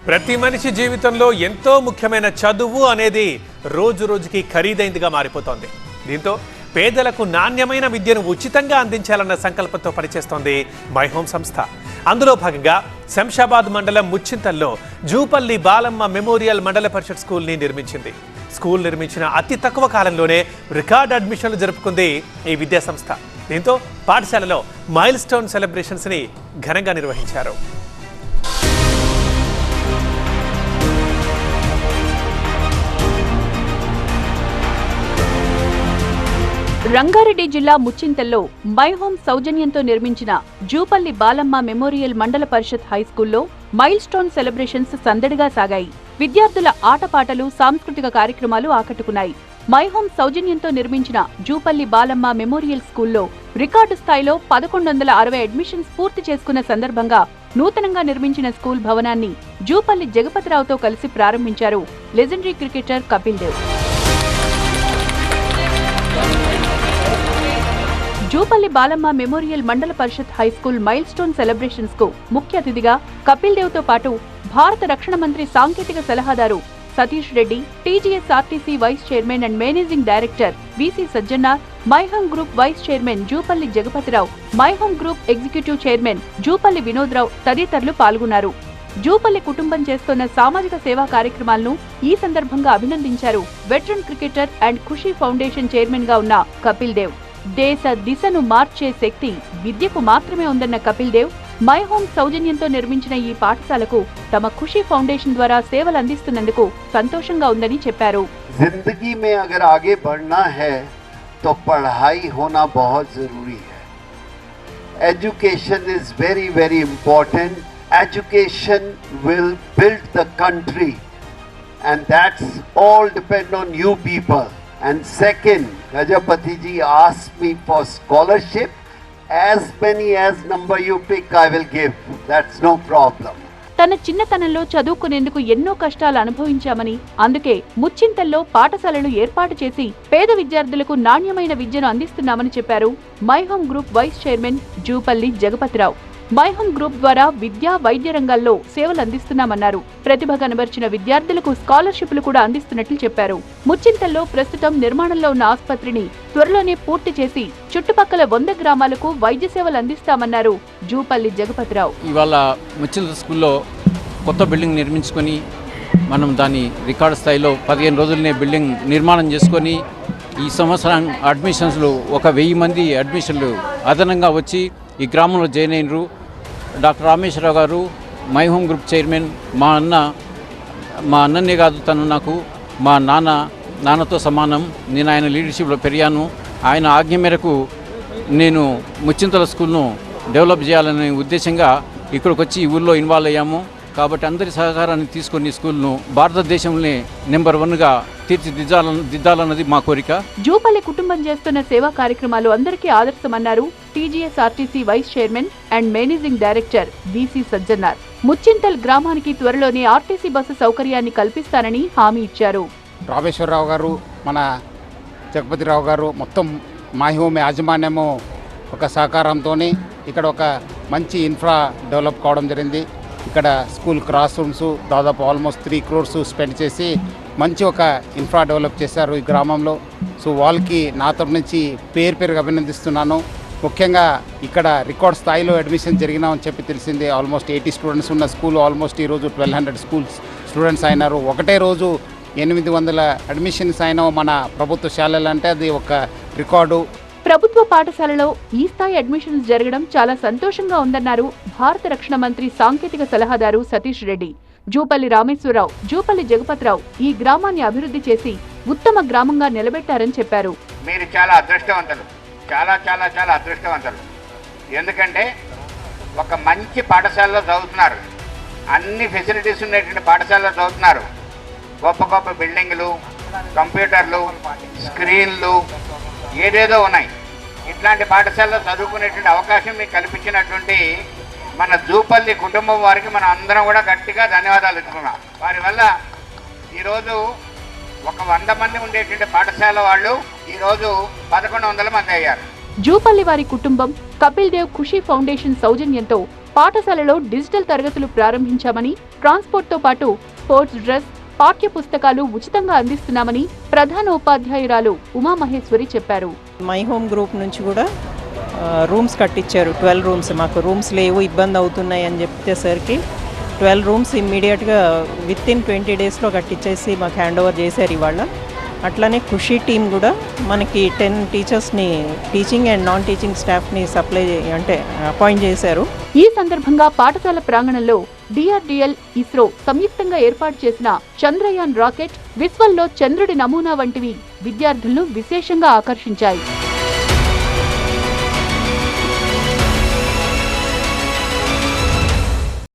ప్రతి మనిషి జీవితంలో ఎంతో ముఖ్యమైన చదువు అనేది రోజు రోజుకి ఖరీదైందిగా మారిపోతోంది. దీంతో పేదలకు నాణ్యమైన విద్యను ఉచితంగా అందించాలన్న సంకల్పంతో పనిచేస్తోంది మై హోమ్ సంస్థ. అందులో భాగంగా శంషాబాద్ మండలం ముచ్చింతల్లో జూపల్లి బాలమ్మ మెమోరియల్ మండల పరిషత్ స్కూల్ని నిర్మించింది. స్కూల్ నిర్మించిన అతి తక్కువ కాలంలోనే రికార్డ్ అడ్మిషన్లు జరుపుకుంది ఈ విద్యా సంస్థ. దీంతో పాఠశాలలో మైల్ స్టోన్ సెలబ్రేషన్స్ ని ఘనంగా నిర్వహించారు. రంగారెడ్డి జిల్లా ముచ్చింతల్లో మై హోమ్ సౌజన్యంతో నిర్మించిన జూపల్లి బాలమ్మ మెమోరియల్ మండల పరిషత్ హైస్కూల్లో మైల్ స్టోన్ సెలబ్రేషన్స్ సందడిగా సాగాయి. విద్యార్థుల ఆటపాటలు, సాంస్కృతిక కార్యక్రమాలు ఆకట్టుకున్నాయి. మై హోమ్ సౌజన్యంతో నిర్మించిన జూపల్లి బాలమ్మ మెమోరియల్ స్కూల్లో రికార్డు స్థాయిలో 1160 అడ్మిషన్స్ పూర్తి చేసుకున్న సందర్భంగా నూతనంగా నిర్మించిన స్కూల్ భవనాన్ని జూపల్లి జగపతిరావుతో కలిసి ప్రారంభించారు legendary cricketer Kapil Dev. Jupally Balamma memorial mandal parishad high school milestone celebrations కు ముఖ్య అతిథిగా కపిల్ దేవ్ తో పాటు భారత రక్షణ మంత్రి సాంకేతిక సలహాదారు Satish Reddy, TGSRTC vice chairman and managing director VC Sajjanar, my home group vice chairman Jupally Jagapathi Rao, my home group executive chairman Jupally Vinod Rao తదితరులు పాల్గొన్నారు. జూపల్లి కుటుంబం చేస్తున్న సామాజిక సేవా కార్యక్రమాలను ఈ సందర్భంగా అభినందించారు veteran cricketer and Khushi foundation chairman గా ఉన్న కపిల్ దేవ్. దేశ దిశను మార్చే శక్తి విద్యకు మాత్రమే ఉందన్న కపిల్ దేవ్ మై హోమ్ సౌజన్యంతో నిర్మించిన ఈ పాఠశాలకు తమ ఖుషీ ఫౌండేషన్ ద్వారా సేవలు అందిస్తున్నందుకు సంతోషంగా ఉందని చెప్పారు. जिंदगी में अगर आगे बढ़ना है तो पढ़ाई होना बहुत जरूरी है. Education is very very important. Education will build the country and that's all depend on you people. And second, Gajapati ji asked me for scholarship. As many as number you pick, I will give. That's no problem. తన చిన్నతనంలో చదువుకునేందుకు ఎన్నో కష్టాలు అనుభవించామని, అందుకే ముచ్చింతల్లో పాఠశాలను ఏర్పాటు చేసి పేద విద్యార్థులకు నాణ్యమైన విద్యను అందిస్తున్నామని చెప్పారు my home group vice chairman Jupally Jagapathi Rao. My home group ద్వారా విద్యా, వైద్య రంగాల్లో సేవలు అందిస్తున్నామన్నారు. ప్రతిభ కనబర్చిన విద్యార్థులకు స్కాలర్షిప్లు కూడా అందిస్తున్నట్లు చెప్పారు. ముచ్చింతల్లో ప్రస్తుతం నిర్మాణంలో ఉన్న ఆసుపత్రిని త్వరలోనే పూర్తి చేసి చుట్టుపక్కల 100 గ్రామాలకు వైద్య సేవలు అందిస్తామన్నారు జూపల్లి జగపతిరావు. ఇవాళ ముచ్చింత స్కూల్లో కొత్త బిల్డింగ్ నిర్మించుకొని మనం దాని రికార్డు స్థాయిలో 15 రోజులనే బిల్డింగ్ నిర్మాణం చేసుకొని ఈ సంవత్సరం అడ్మిషన్స్లు 1000 మంది అడ్మిషన్లు అదనంగా వచ్చి ఈ గ్రామంలో జాయిన్ అయినరు. డాక్టర్ రామేశ్వరరావు గారు మై హోమ్ గ్రూప్ చైర్మన్. మా అన్ననే కాదు, తను నాకు మా నాన్నతో సమానం. నేను ఆయన లీడర్షిప్లో పెరిగాను. ఆయన ఆజ్ఞ మేరకు నేను ముచ్చింతల స్కూల్ను డెవలప్ చేయాలనే ఉద్దేశంగా ఇక్కడికి వచ్చి ఈ ఊళ్ళో ఇన్వాల్వ్ అయ్యాము. కాబట్టి అందరి సహకారాన్ని తీసుకొని స్కూల్ను భారతదేశంలోనే నెంబర్ 1గా తీర్చిదిద్దాలన్నది మా కోరిక. జూపల్లి కుటుంబం చేస్తున్న సేవా కార్యక్రమాలు అందరికీ ఆదర్శమన్నారు TGSRTC vice chairman and managing director VC Sajjanar. Muchintal గ్రామానికి త్వరలోనే ఆర్టీసీ బస్సు సౌకర్యాన్ని కల్పిస్తానని హామీ ఇచ్చారు. రామేశ్వరరావు గారు, మన జగపతిరావు గారు, మొత్తం మై హోమ్ యాజమాన్యము ఒక సహకారంతో ఇక్కడ ఒక మంచి ఇన్ఫ్రా డెవలప్ కావడం జరిగింది. ఇక్కడ స్కూల్ క్లాస్ రూమ్స్ దాదాపు ఆల్మోస్ట్ 3 crores స్పెండ్ చేసి మంచి ఒక ఇన్ఫ్రా డెవలప్ చేశారు ఈ గ్రామంలో. సో వాళ్ళకి నా తరపు నుంచి పేరుగా అభినందిస్తున్నాను. ముఖ్యంగా ఇక్కడ రికార్డ్ స్థాయిలో అడ్మిషన్ జరిగినామని చెప్పి తెలిసింది. ఆల్మోస్ట్ 80 స్టూడెంట్స్ ఉన్న స్కూల్ ఆల్మోస్ట్ ఈరోజు 1200 స్టూడెంట్స్ అయినారు. ఒకటే రోజు 800 అడ్మిషన్స్ అయినా మన ప్రభుత్వ శాలలు అంటే అది ఒక రికార్డు. ప్రభుత్వ పాఠశాలలో ఈ స్థాయి అడ్మిషన్స్ జరగడం చాలా సంతోషంగా ఉందన్నారు భారత రక్షణ మంత్రి సాంకేతిక సలహాదారు సతీష్ రెడ్డి. జూపల్లి రామేశ్వరరావు, జూపల్లి జగపతిరావు ఈ గ్రామాన్ని అభివృద్ధి చేసి ఉత్తమ గ్రామంగా నిలబెట్టారని చెప్పారు. మీరు చాలా అదృష్టవంతులు, చాలా చాలా చాలా అదృష్టవంతులు. ఎందుకంటే ఒక మంచి పాఠశాలలో చదువుతున్నారు, అన్ని ఫెసిలిటీస్ ఉన్నటువంటి పాఠశాలలో చదువుతున్నారు. గొప్ప గొప్ప బిల్డింగ్లు, కంప్యూటర్లు, స్క్రీన్లు ఏదేదో ఉన్నాయి. ఇట్లాంటి పాఠశాలలో చదువుకునేటువంటి అవకాశం మీకు కల్పించినటువంటి మన జూపల్లి కుటుంబం వారికి మనం అందరం కూడా గట్టిగా ధన్యవాదాలు ఇస్తున్నాం. వారి వల్ల ఈరోజు ఒక 100 మంది ఉండేటువంటి పాఠశాల వాళ్ళు ఈరోజు 1100 మంది అయ్యారు. జూపల్లి వారి కుటుంబం కపిల్ దేవ్ ఖుషీ ఫౌండేషన్ సౌజన్యంతో పాఠశాలలో డిజిటల్ తరగతులు ప్రారంభించామని ట్రాన్స్పోర్ట్తో పాటు స్పోర్ట్స్ డ్రెస్, పాఠ్య పుస్తకాలు ఉచితంగా అందిస్తున్నామని ప్రధాన ఉపాధ్యాయురాలు ఉమామహేశ్వరి చెప్పారు. మై హోమ్ గ్రూప్ నుంచి కూడా రూమ్స్ కట్టించారు. 12 రూమ్స్. మాకు రూమ్స్ లేవు, ఇబ్బంది అవుతున్నాయి అని చెప్పేసరికి 12 రూమ్స్ ఇమ్మీడియట్గా వితిన్ 20 డేస్లో కట్టించేసి మాకు హ్యాండ్ ఓవర్ చేశారు ఇవాళ. అట్లానే ఖుషి టీం కూడా మనకి 10 టీచర్స్ని, టీచింగ్ అండ్ నాన్ టీచింగ్ స్టాఫ్ని అపాయింట్ చేశారు. ఈ సందర్భంగా పాఠశాల ప్రాంగణంలో DRDL, ఇస్రో సంయుక్తంగా ఏర్పాటు చేసిన చంద్రయాన్ రాకెట్, విశ్వంలో చంద్రుడి నమూనా వంటివి విద్యార్థులను విశేషంగా ఆకర్షించాయి.